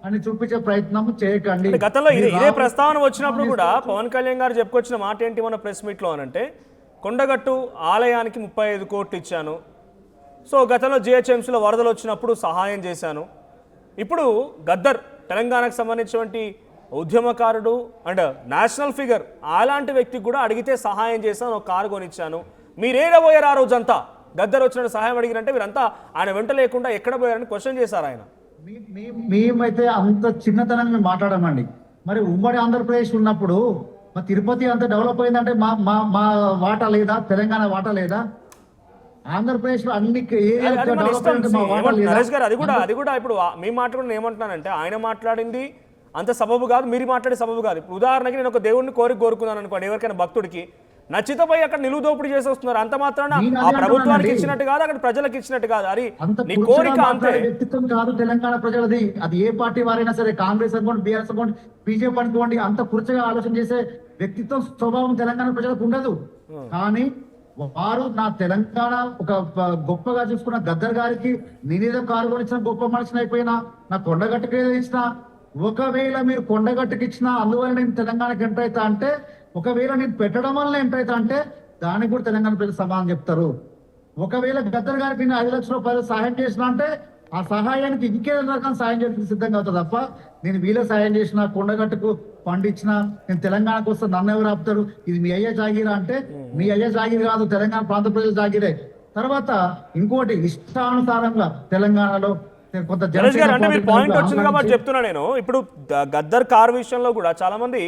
అని చూపించే ప్రయత్నం చేయకండి. గతంలో ఇదే ప్రస్తావన వచ్చినప్పుడు కూడా పవన్ కళ్యాణ్ గారు చెప్పుకొచ్చిన మాట ఏంటి మన ప్రెస్ మీట్లో అనంటే, కొండగట్టు ఆలయానికి 35 కోట్లు ఇచ్చాను, సో గతంలో జిహెచ్ఎంసీలో వరదలు వచ్చినప్పుడు సహాయం చేశాను, ఇప్పుడు గద్దర్ తెలంగాణకు సంబంధించినటువంటి ఉద్యమకారుడు అండ్ నేషనల్ ఫిగర్ అలాంటి వ్యక్తికి కూడా అడిగితే సహాయం చేశాను, ఒక కారు కొనిచ్చాను, మీరేడబోయారు ఆ రోజంతా గద్దర్ వచ్చిన సహాయం అడిగినంటే మీరంతా ఆయన వెంట లేకుండా ఎక్కడ పోయారని క్వశ్చన్ చేశారు ఆయన. మేమైతే అంత చిన్నతనాన్ని మేము మాట్లాడమండి. మరి ఉమ్మడి ఆంధ్రప్రదేశ్ ఉన్నప్పుడు మా తిరుపతి అంత డెవలప్ అయిందంటే మా మా మా వాటా లేదా? తెలంగాణ వాటా లేదా? ఆంధ్రప్రదేశ్ లో అన్ని నరేష్ గారు అది కూడా ఇప్పుడు మీ మాట్లాడుకుని ఏమంటున్నానంటే, ఆయన మాట్లాడింది అంత సబబు కాదు, మీరు మాట్లాడే సబబు కాదు. ఇప్పుడు ఉదాహరణకి నేను ఒక దేవుడిని కోరుకున్నాను అనుకోండి, ఎవరికైనా భక్తుడికి నచ్చితపోయి అక్కడ నిలువు దోపిడీ చేసి వస్తున్నారు, అంత మాత్రాన ఆ ప్రభుత్వానికి ఇచ్చినట్టు కాదు, అక్కడ ప్రజలకు ఇచ్చినట్టు కాదు. అది నీ కోరిక అంతే. వ్యక్తిత్వం కాదు తెలంగాణ ప్రజలది. అది ఏ పార్టీ వారైనా సరే, కాంగ్రెస్ అనుకోండి, బీఆర్ఎస్ అనుకోండి, బీజేపీ అనుకోండి, అంత కుర్చగా ఆలోచన చేసే వ్యక్తిత్వం స్వభావం తెలంగాణ ప్రజలకు ఉండదు. కానీ వారు నా తెలంగాణ ఒక గొప్పగా చూసుకున్న గద్దర్ గారికి నేనేదో కారు కొనిచ్చిన గొప్ప మనిషిని అయిపోయినా, నా కొండగట్టుకు ఏదో ఇచ్చిన, ఒకవేళ మీరు కొండగట్టుకు ఇచ్చిన అందువల్ల నేను తెలంగాణకి ఎంటర్ అవుతా అంటే, ఒకవేళ నేను పెట్టడం వల్ల ఎంటర్ అవుతా అంటే దానికి కూడా తెలంగాణ ప్రజలు సమాధానం చెప్తారు. ఒకవేళ గద్దర్ గారికి నేను 5 లక్షల రూపాయలు సహాయం చేసిన అంటే ఆ సహాయానికి ఇంకేదో రకం సహాయం చేయడానికి సిద్ధంగా అవుతుంది తప్ప, నేను వీళ్ళ సహాయం చేసిన, కొండగట్టుకు పండించిన, నేను తెలంగాణకు వస్తే నన్ను ఎవరు ఆపుతారు, ఇది మీ అయ్యే జాగీరా అంటే మీ అయ్యే జాగీర్ కాదు, తెలంగాణ ప్రాంత ప్రజల జాగీరే. తర్వాత ఇంకోటి, ఇష్టానుసారంగా తెలంగాణలో కొంత పాయింట్ వచ్చింది కాబట్టి చెప్తున్నా నేను. ఇప్పుడు గద్దర్ కారు విషయంలో కూడా చాలా మంది,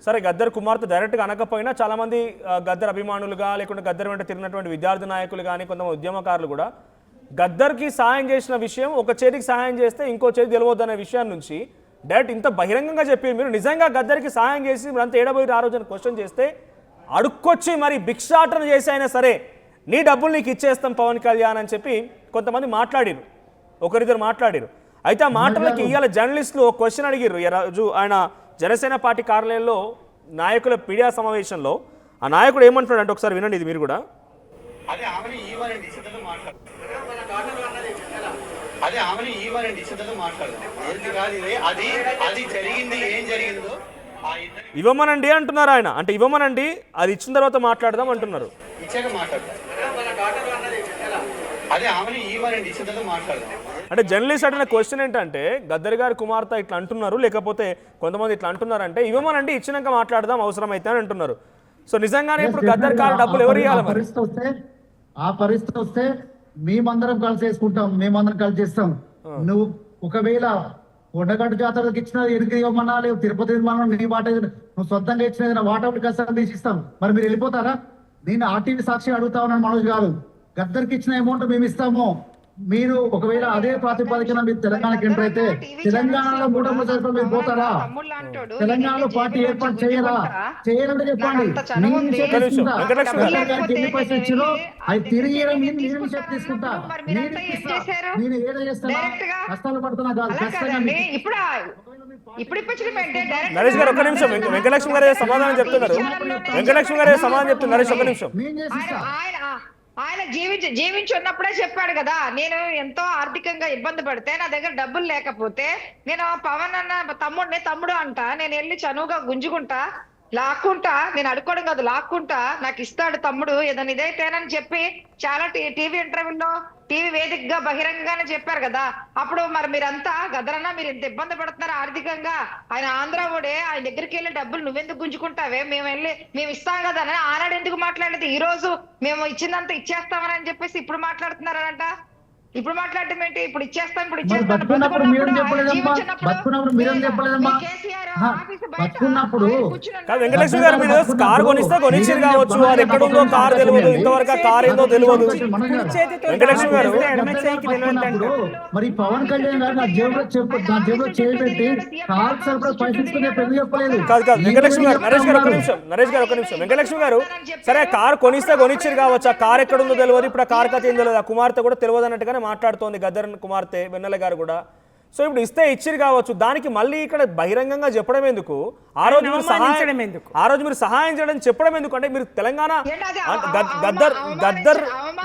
సరే గద్దర్ కుమార్తె డైరెక్ట్గా అనకపోయినా చాలా మంది గద్దర్ అభిమానులుగా లేకుంటే గద్దర్ వెంట తిరిగినటువంటి విద్యార్థి నాయకులు కానీ కొంతమంది ఉద్యమకారులు కూడా గద్దర్కి సాయం చేసిన విషయం ఒక చేతికి సాయం చేస్తే ఇంకో చేతి తెలియవద్దు అనే విషయం నుంచి డైరెక్ట్ ఇంత బహిరంగంగా చెప్పి మీరు నిజంగా గద్దర్కి సాయం చేసి మీరంతా ఏడబోయి ఆ రోజున క్వశ్చన్ చేస్తే అడుక్కొచ్చి మరి భిక్షాటన చేసి అయినా సరే నీ డబ్బులు నీకు ఇచ్చేస్తాం పవన్ కళ్యాణ్ అని చెప్పి కొంతమంది మాట్లాడారు, ఒకరిద్దరు మాట్లాడారు. అయితే ఆ మాటలకి ఇవాళ జర్నలిస్టులు ఒక క్వశ్చన్ అడిగారు. రోజు ఆయన జనసేన పార్టీ కార్యాలయంలో నాయకుల మీడియా సమావేశంలో ఆ నాయకుడు ఏమంటున్నాడు అంటే ఒకసారి వినండి, ఇది మీరు కూడా. ఇవ్వమనండి అంటున్నారు ఆయన, అంటే ఇవ్వమనండి, అది ఇచ్చిన తర్వాత మాట్లాడదాం అంటున్నారు. అంటే జర్నలిస్ట్ అడిగిన క్వశ్చన్ ఏంటంటే, గద్దర్ గారి కుమార్తె ఇట్లా అంటున్నారు, లేకపోతే కొంతమంది ఇట్లా అంటున్నారంటే ఇవ్వమనండి, ఇచ్చినాక మాట్లాడదాం అవసరం అయితే అని అంటున్నారు. సో నిజంగానే ఇప్పుడు గద్దర్ గారి డబ్బులు ఎవరు ఇవ్వాలి? ఆ పరిస్థితి వస్తే మేమందరం కలిసి వేసుకుంటాం, మేమందరం కలిసి చేస్తాం. నువ్వు ఒకవేళ కొండగట్టు జాతరకి ఇచ్చిన ఎనికి ఇవ్వమన్నా, లేదు తిరుపతి నీ వాట నువ్వు సొంతంగా ఇచ్చిన వాట ఒకటి కష్టాలు తీసిస్తాం, మరి మీరు వెళ్ళిపోతారా? నేను ఆర్టీవీ సాక్షి అడుగుతా ఉన్నాను, మనోజ్ గారు, గద్దర్కి ఇచ్చిన అమౌంట్ మేము ఇస్తాము, మీరు ఒకవేళ అదే ప్రాతిపదికన మీరు తెలంగాణకి ఎంటర్ అయితే తెలంగాణలో 3 సైతం మీరు పోతారా? తెలంగాణలో పార్టీ ఏర్పాటు చేయరా? చేయాలంటే చెప్పండి, ఎన్ని పైసలు ఇచ్చినో అవి తిరిగి తీసుకుంటా, నేను ఏదో చేస్తాను, కష్టాలు పడుతున్నా కాదు. నరేష్ గారు ఒక్క నిమిషం, వెంకటలక్ష్మి గారు సమాధానం చెప్తున్నారు, వెంకటలక్ష్మి గారు సమాధానం చెప్తున్నారు. నరేష్ ఒక్క నిమిషం. ఆయన జీవించి ఉన్నప్పుడే చెప్పాడు కదా, నేను ఎంతో ఆర్థికంగా ఇబ్బంది పడితే నా దగ్గర డబ్బులు లేకపోతే నేను పవన్ అన్న తమ్ముడు అంట, నేను వెళ్ళి చనువుగా గుంజుకుంటా, లాక్కుంటా, నేను అడుక్కోవడం కాదు లాక్కుంటా, నాకు ఇస్తాడు తమ్ముడు ఏదైనా ఇదైతేనని చెప్పి చాలా టీవీ ఇంటర్వ్యూలో టీవీ వేదికగా బహిరంగంగానే చెప్పారు కదా. అప్పుడు మరి మీరంతా గదరన్నా మీరు ఇంత ఇబ్బంది పడుతున్నారు ఆర్థికంగా, ఆయన ఆంధ్ర ఓడే, ఆయన దగ్గరికి వెళ్ళి డబ్బులు నువ్వెందుకు గుంజుకుంటావే, మేము ఇస్తాం కదా అని ఆనాడు ఎందుకు మాట్లాడేది? ఈ రోజు మేము ఇచ్చిందంతా ఇచ్చేస్తామని చెప్పేసి ఇప్పుడు మాట్లాడుతున్నారంట. ఇప్పుడు మాట్లాడటం ఏంటి? ఇప్పుడు ఇచ్చేస్తాం, ఇప్పుడు ఇచ్చేస్తాం. వెంకటలక్ష్మి గారు మీరు కారు కొనిస్తే కొనిచ్చారు కావచ్చు, అది ఎక్కడుందో కారు తెలియదు, ఇంతవరకు కారు ఏందో తెలియదు. వెంకటలక్ష్మి గారు మరి పవన్ కళ్యాణ్ గారు నా జేబులో చేయబెట్టి కారు సరఫరా పైసలు చెప్పలేదు. కాదు కాదు వెంకటలక్ష్మి గారు, నరేష్ గారు ఒక నిమిషం, వెంకటలక్ష్మి గారు సరే కారు కొనిస్తే కొనిచ్చారు కావచ్చు, ఆ కారు ఎక్కడుందో తెలియదు, ఇప్పుడు ఆ కారు కథ ఏం తెలియదు, ఆ కుమార్తె కూడా తెలియదు అన్నట్టుగానే మాట్లాడుతోంది గద్దర్ కుమార్తె వెన్నెల గారు కూడా. సో ఇప్పుడు ఇస్తే ఇచ్చిరు కావచ్చు, దానికి మళ్ళీ ఇక్కడ బహిరంగంగా చెప్పడం ఎందుకు? ఆ రోజు మీరు అవమానించడం ఎందుకు? ఆ రోజు మీరు సహాయం చేయడం చెప్పడం ఎందుకు? అంటే మీరు తెలంగాణ ఏంటది?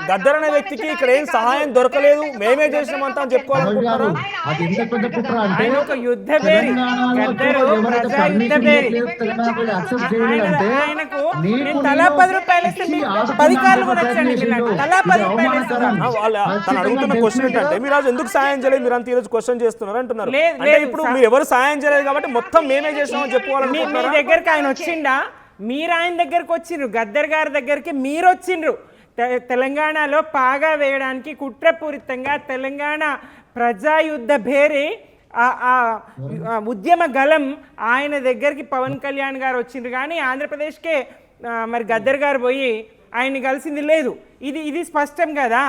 గద్దర్ అనే వ్యక్తికి ఇక్కడ ఏం సహాయం దొరకలేదు, మేమే చేసినామంతా అని చెప్పుకోవాలనుకుంటున్నారా? అది ఎంత పెద్ద కుట్ర అంటే ఆయన ఒక యుద్ధ పేరు, గద్దరు ప్రజా యుద్ధ పేరు. ఆయనకు నేను తలా 10 రూపాయలు ఇస్తే మీకు 10 కార్లు కూడా వచ్చండి. తలా 10 రూపాయలు ఇస్తాను. తను అడుగుతున్న క్వశ్చన్ ఏంటంటే మీరు రోజు ఎందుకు సాయం చేయలేదు, మీరు అంత ఈరోజు క్వశ్చన్ చేస్తున్నారు అంటున్నారు. లేదు, అంటే ఇప్పుడు మీరు ఎవరు సాయం చేయలేదు కాబట్టి మొత్తం మేమే చేసినామని మీ చెప్పుకోవాలనుకుంటున్నారా? దగ్గరికి ఆయన వచ్చిండా? మీరు ఆయన దగ్గరికి వచ్చిండ్రు, గద్దర్ గారి దగ్గరికి మీరు వచ్చిండ్రు. తెలంగాణలో పాగా వేయడానికి కుట్రపూరితంగా తెలంగాణ ప్రజాయుద్ధ భేరి ఆ ఉద్యమ గలం ఆయన దగ్గరికి పవన్ కళ్యాణ్ గారు వచ్చిండ్రు. కానీ ఆంధ్రప్రదేశ్కే మరి గద్దర్ గారు పోయి ఆయన్ని కలిసింది లేదు. ఇది స్పష్టం కదా.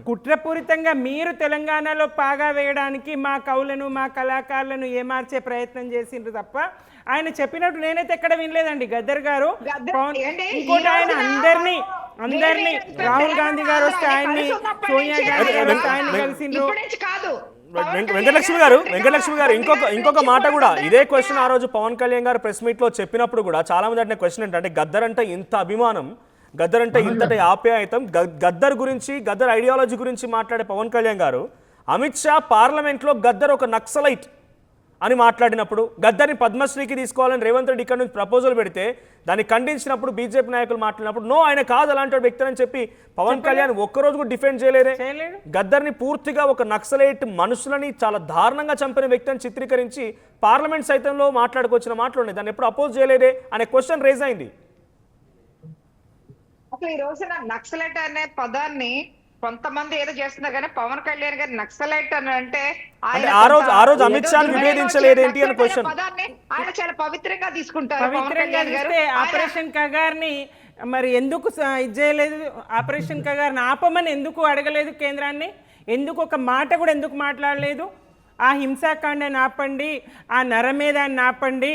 కుట్రపూరితంగా మీరు తెలంగాణలో పాగా వేయడానికి మా కవులను మా కళాకారులను ఏమార్చే ప్రయత్నం చేసిండ్రు తప్ప ఆయన చెప్పినట్టు నేనైతే ఎక్కడ వినలేదండి. గద్దర్ గారు ఇంకోటి ఆయన అందరినీ రాహుల్ గాంధీ గారు వస్తే ఆయన్ని, సోనియా గాంధీ గారు వస్తే ఆయన్ని కలిసిండ్రు. వెంకటలక్ష్మి గారు ఇంకొక మాట కూడా ఇదే క్వశ్చన్ ఆ రోజు పవన్ కళ్యాణ్ గారు ప్రెస్ మీట్ లో చెప్పినప్పుడు కూడా చాలా మంది అడిగిన క్వశ్చన్ ఏంటంటే గద్దర్ అంటే ఇంత అభిమానం, గద్దర్ అంటే ఇంతటి ఆప్యాయతం, గద్దర్ గురించి గద్దర్ ఐడియాలజీ గురించి మాట్లాడే పవన్ కళ్యాణ్ గారు అమిత్ షా పార్లమెంట్లో గద్దర్ ఒక నక్సలైట్ అని మాట్లాడినప్పుడు, గద్దర్ని పద్మశ్రీకి తీసుకోవాలని రేవంత్ రెడ్డి ఇక్కడ నుంచి ప్రపోజల్ పెడితే దాన్ని ఖండించినప్పుడు బీజేపీ నాయకులు మాట్లాడినప్పుడు నో ఆయన కాదు అలాంటి వ్యక్తి అని చెప్పి పవన్ కళ్యాణ్ ఒక్కరోజు కూడా డిఫెండ్ చేయలేదే. గద్దర్ని పూర్తిగా ఒక నక్సలైట్, మనుషులని చాలా దారుణంగా చంపిన వ్యక్తి అని చిత్రీకరించి పార్లమెంట్ సైతంలో మాట్లాడుకొచ్చిన మాటలు ఉన్నాయి. దాన్ని ఎప్పుడు అపోజ్ చేయలేదే అనే క్వశ్చన్ రేజ్ అయింది. అసలు ఈ రోజున నక్సలైట్ అనే పదాన్ని కొంతమంది ఏదో చేస్తున్నారు కానీ పవన్ కళ్యాణ్ గారు నక్సలైట్ అని అంటే ఆ రోజు అమిత్ షా విభేదించలేదేంటి అని క్వశ్చన్. పదాన్ని ఆయన చాలా పవిత్రంగా తీసుకుంటారు. పవిత్రంగా తీస్తే ఆపరేషన్ కగార్ని మరి ఎందుకు ఇది చేయలేదు? ఆపరేషన్ కగార్ని ఆపమని ఎందుకు అడగలేదు కేంద్రాన్ని? ఎందుకు ఒక మాట కూడా ఎందుకు మాట్లాడలేదు? ఆ హింసాకాండాన్ని ఆపండి, ఆ నరమేధాన్ని ఆపండి,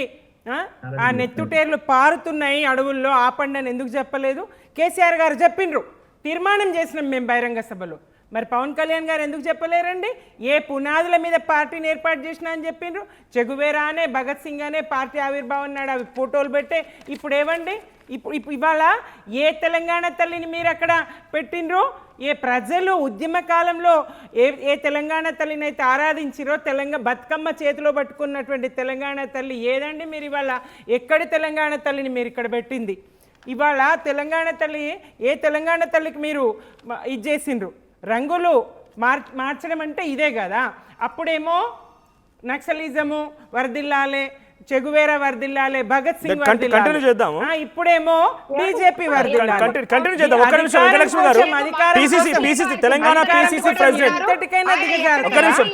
ఆ నెత్తుటేర్లు పారుతున్నాయి అడవుల్లో ఆపండి అని ఎందుకు చెప్పలేదు? కేసీఆర్ గారు చెప్పిండ్రు, తీర్మానం చేసినాం మేము బహిరంగ సభలో. మరి పవన్ కళ్యాణ్ గారు ఎందుకు చెప్పలేరండి? ఏ పునాదుల మీద పార్టీని ఏర్పాటు చేసినా అని చెప్పిండ్రు. చెగువేరా అనే, భగత్ సింగ్ అనే పార్టీ ఆవిర్భావం నాడు అవి ఫోటోలు పెట్టే ఇప్పుడు ఏమండి? ఇవాళ ఏ తెలంగాణ తల్లిని మీరు అక్కడ పెట్టినరో, ఏ ప్రజలు ఉద్యమ కాలంలో ఏ తెలంగాణ తల్లిని అయితే ఆరాధించిరో, బతుకమ్మ చేతిలో పట్టుకున్నటువంటి తెలంగాణ తల్లి ఏదండి? మీరు ఇవాళ ఎక్కడి తెలంగాణ తల్లిని మీరు ఇక్కడ పెట్టింది? ఇవాళ తెలంగాణ తల్లి, ఏ తెలంగాణ తల్లికి మీరు ఇది చేసిండ్రు? రంగులు మార్చడం అంటే ఇదే కదా. అప్పుడేమో నక్సలిజము వర్దిల్లాలే, చెగువేరా వర్దిల్లాలే, భగత్ సింగ్ కంటిన్యూ చేద్దాం. ఇప్పుడేమో బీజేపీ వర్దిల్లాలే. కంటిన్యూ చేద్దాం. ఒక్క నిమిషం వెంకటలక్ష్మి గారు, పిసిసి తెలంగాణ పిసిసి ప్రెసిడెంట్, ఒక్క నిమిషం,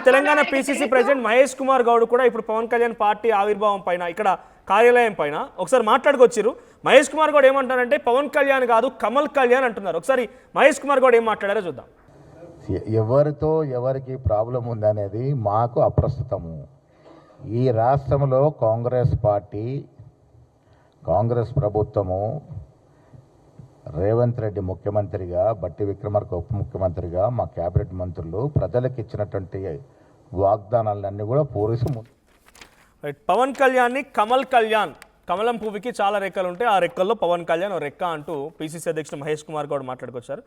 తెలంగాణ పిసిసి ప్రెసిడెంట్ మహేష్ కుమార్ గౌడ్ కూడా ఇప్పుడు పవన్ కళ్యాణ్ పార్టీ ఆవిర్భావం పైన, ఇక్కడ కార్యాలయం పైన ఒకసారి మాట్లాడుకొచ్చిరు. మహేష్ కుమార్ గౌడ్ ఏమంటారంటే పవన్ కళ్యాణ్ కాదు కమల్ కళ్యాణ్ అంటున్నారు. ఒకసారి మహేష్ కుమార్ గౌడ్ ఏం మాట్లాడారో చూద్దాం. ఎవరితో ఎవరికి ప్రాబ్లం ఉందనేది మాకు అప్రస్తుతము. ఈ రాష్ట్రంలో కాంగ్రెస్ పార్టీ, కాంగ్రెస్ ప్రభుత్వము, రేవంత్ రెడ్డి ముఖ్యమంత్రిగా, బట్టి విక్రమార్క ఉప ముఖ్యమంత్రిగా, మా క్యాబినెట్ మంత్రులు ప్రజలకు ఇచ్చినటువంటి వాగ్దానాలన్నీ కూడా పవన్ కళ్యాణ్ని కమల్ కళ్యాణ్, కమలం పువ్వుకి చాలా రెక్కలు ఉంటాయి, ఆ రెక్కల్లో పవన్ కళ్యాణ్ ఓ రెక్క అంటూ పిసిసి అధ్యక్షుడు మహేష్ కుమార్ గౌడ్ మాట్లాడుకొచ్చారు.